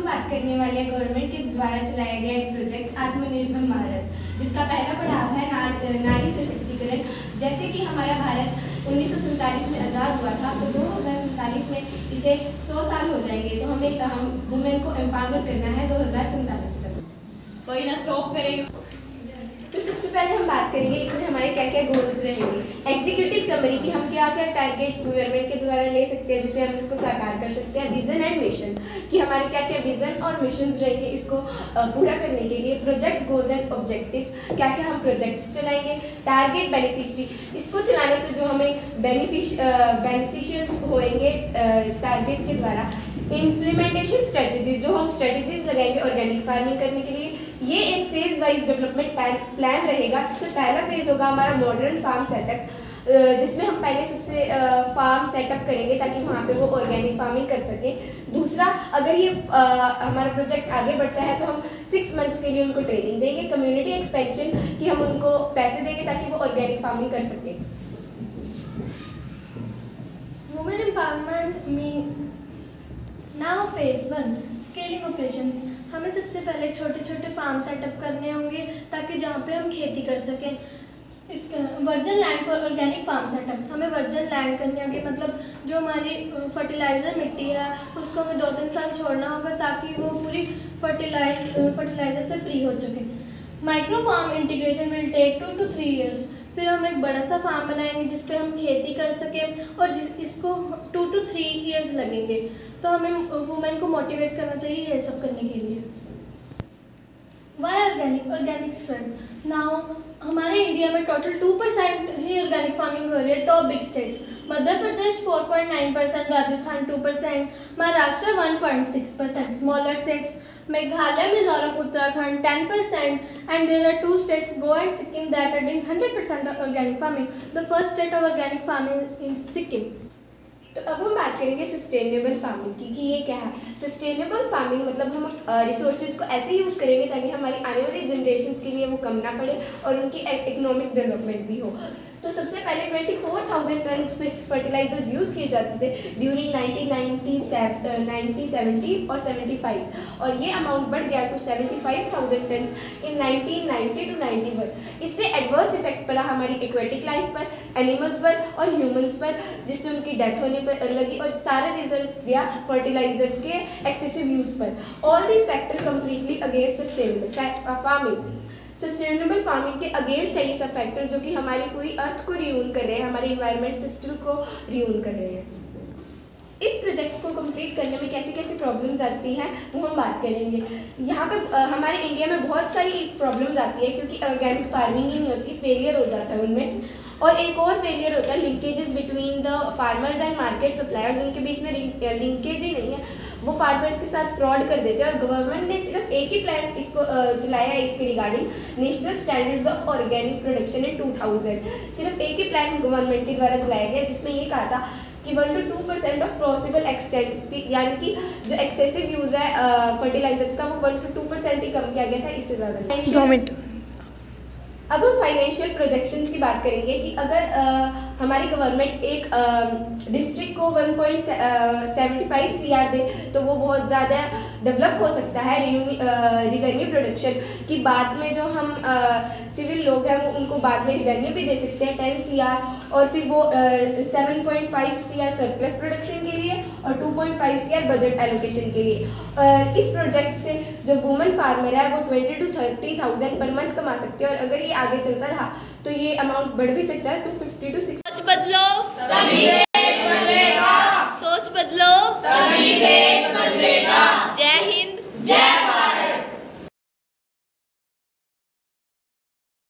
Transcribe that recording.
हम बात करने वाले हैं गवर्नमेंट के द्वारा चलाया गया एक प्रोजेक्ट आत्मनिर्भर भारत, जिसका पहला पड़ाव है नारी सशक्तिकरण। जैसे कि हमारा भारत 1947 में आज़ाद हुआ था, तो 2047 में इसे 100 साल हो जाएंगे, तो हमें वुमेन को एम्पावर करना है 2047 तक। कोई ना स्टॉप करेंगे। तो सबसे पहले हम बात करेंगे इसमें हमारे क्या क्या गोल्स रहेंगे। एग्जीक्यूटिव समरी की हम क्या क्या टारगेट्स गवर्नमेंट के द्वारा ले सकते हैं जिससे हम इसको साकार कर सकते हैं। विजन एंड मिशन कि हमारे क्या क्या विजन और मिशंस रहेंगे इसको पूरा करने के लिए। प्रोजेक्ट गोल्स एंड ऑब्जेक्टिव्स, क्या क्या हम प्रोजेक्ट्स चलाएंगे। टारगेट बेनिफिशरी, इसको चलाने से जो हमें बेनिफिशियल होएंगे टारगेट के द्वारा। इम्प्लीमेंटेशन स्ट्रेटजीज, जो हम स्ट्रेटजीज लगाएंगे ऑर्गेनिक फार्मिंग करने के लिए। ये एक फेज वाइज डेवलपमेंट प्लान रहेगा। सबसे पहला फेज होगा हमारा मॉडर्न फार्म सेटअप, जिसमें हम पहले सबसे फार्म सेटअप करेंगे ताकि वहाँ पे वो ऑर्गेनिक फार्मिंग कर सके। दूसरा, अगर ये हमारा प्रोजेक्ट आगे बढ़ता है तो हम 6 मंथ्स के लिए उनको ट्रेनिंग देंगे। कम्युनिटी एक्सपेंशन कि हम उनको पैसे देंगे ताकि वो ऑर्गेनिक फार्मिंग कर सके। Women empowerment means now phase 1 scaling operations. हमें सबसे पहले छोटे छोटे फार्म सेटअप करने होंगे ताकि जहाँ पे हम खेती कर सकें। इसका virgin land for organic farm setup, हमें वर्जन लैंड करनी होगी, मतलब जो हमारी फर्टिलाइज़र मिट्टी है उसको हमें 2-3 साल छोड़ना होगा ताकि वो पूरी फर्टिलाइज़र से फ्री हो चुके। Micro farm integration will take 2 to 3 years। फिर हम एक बड़ा सा फार्म बनाएंगे जिस पे हम खेती कर सकें और इसको 2 to 3 years लगेंगे। तो हमें वुमेन को मोटिवेट करना चाहिए ये सब करने के लिए। Why organic strength. नाउ हमारे इंडिया में टोटल 2% ही ऑर्गेनिक फार्मिंग हो रही है। Top big states Madhya Pradesh 4.9%, Rajasthan 2%, Maharashtra 1.6%, smaller states Meghalaya, Mizoram, Uttarakhand 10%, and there are 2 states Goa and Sikkim that are doing 100% of organic farming. The first state of organic farming is Sikkim. तो अब हम बात करेंगे सस्टेनेबल फार्मिंग की कि ये क्या है। सस्टेनेबल फार्मिंग मतलब हम रिसोर्सेज को ऐसे यूज़ करेंगे ताकि हमारी आने वाली जनरेशन्स के लिए वो कम ना पड़े और उनकी इकोनॉमिक डेवलपमेंट भी हो। तो सबसे पहले 24,000 टन फर्टिलाइजर्स यूज़ किए जाते थे ड्यूरिंग 1970 और 75, और ये अमाउंट बढ़ गया टू 75,000 टन इन 1990 to 91। इससे एडवर्स इफेक्ट पड़ा हमारी एक्वेटिक लाइफ पर, एनिमल्स पर और ह्यूमंस पर, जिससे उनकी डेथ होने पर लगी, और सारा रिजल्ट दिया फर्टिलाइजर्स के एक्सेसिव यूज़ पर। All this factor completely against sustainable farming. Sustainable farming के अगेंस्ट है ये सब फैक्टर जो कि हमारी पूरी अर्थ को रियून कर रहे हैं, हमारे इन्वायरमेंट सिस्टम को रियून कर रहे हैं। इस प्रोजेक्ट को कंप्लीट करने में कैसे कैसे प्रॉब्लम्स आती हैं वो हम बात करेंगे। यहाँ पे हमारे इंडिया में बहुत सारी प्रॉब्लम्स आती है क्योंकि ऑर्गेनिक फार्मिंग ही नहीं होती, फेलियर हो जाता है उनमें। और एक और फेलियर होता है linkages between the farmers and market suppliers, उनके बीच में लिंकेज ही नहीं है, वो फार्मर्स के साथ फ्रॉड कर देते हैं। और गवर्नमेंट ने सिर्फ एक ही प्लान इसको चलाया है इसके regarding, national standards of organic production in 2000। सिर्फ एक ही प्लान गवर्नमेंट के द्वारा चलाया गया जिसमें ये कहा था कि 1 to 2% ऑफ पॉसिबल एक्सटेंट, यानी कि जो एक्सेसिव यूज़ है फर्टिलाइजर्स का वो 1 to 2% ही कम किया गया था, इससे ज़्यादा। अब हम फाइनेंशियल प्रोजेक्शंस की बात करेंगे कि अगर हमारी गवर्नमेंट एक डिस्ट्रिक्ट को 1.75 CR दे तो वो बहुत ज़्यादा डेवलप हो सकता है रिवेन्यू प्रोडक्शन की। बाद में जो हम सिविल लोग हैं वो उनको बाद में रिवेन्यू भी दे सकते हैं 10 CR, और फिर वो 7.5 CR सरप्लस प्रोडक्शन के लिए और 2.5 CR बजट एलोकेशन के लिए। इस प्रोजेक्ट से जो वुमेन फार्मर है वो 20 to 30,000 पर मंथ कमा सकते हैं, और अगर ये आगे चलता रहा तो ये अमाउंट बढ़ भी सकता है 250 to 6। बदलो।